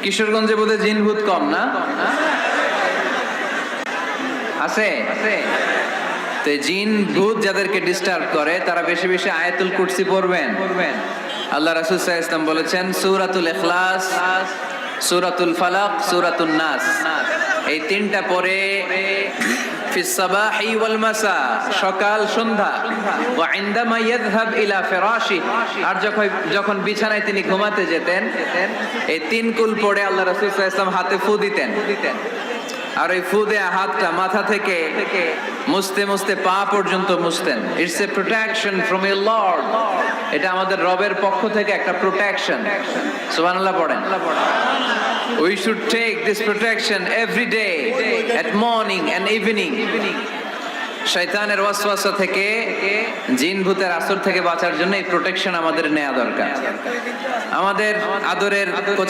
কিশোরগঞ্জে বোধহয় জিন ভূত কম না? আছে? তো জিন ভূত যাদেরকে ডিস্টার্ব করে তারা বেশি বেশি আয়াতুল কুরসি পড়বেন। আল্লাহ রাসূল সাল্লাল্লাহু আলাইহি ওয়াসাল্লাম বলেছেন সূরাতুল ইখলাস, সূরাতুল ফালাক, সূরাতুন নাস, এই তিনটা পড়ে ফিস সাবাহি ওয়াল মাসা, সকাল সন্ধ্যা, ওয়া ইনদামা ইয়াযহাব ইলা ফিরাশি, আর যখন বিছানায় তিনি ঘুমাতে যেতেন এই তিন কুল পড়ে আল্লাহ রাসূল সাল্লাল্লাহু আলাইহি ওয়াসাল্লাম হাতে ফু দিতেন। আর ওই ফু দেয়া হাতটা মাথা থেকে মুছতে মুছতে পা পর্যন্ত মুছতেন। It's a protection from your lord, এটা আমাদের রবের পক্ষ থেকে একটা প্রোটেকশন। সুবহানাল্লাহ পড়েন। We should take this protection every day at morning and evening. শয়তানের ওয়াসওয়াসা থেকে, জিন ভূতের আসর থেকে বাঁচার জন্য এই প্রোটেকশন আমাদের নেওয়া দরকার। আমাদের আদরের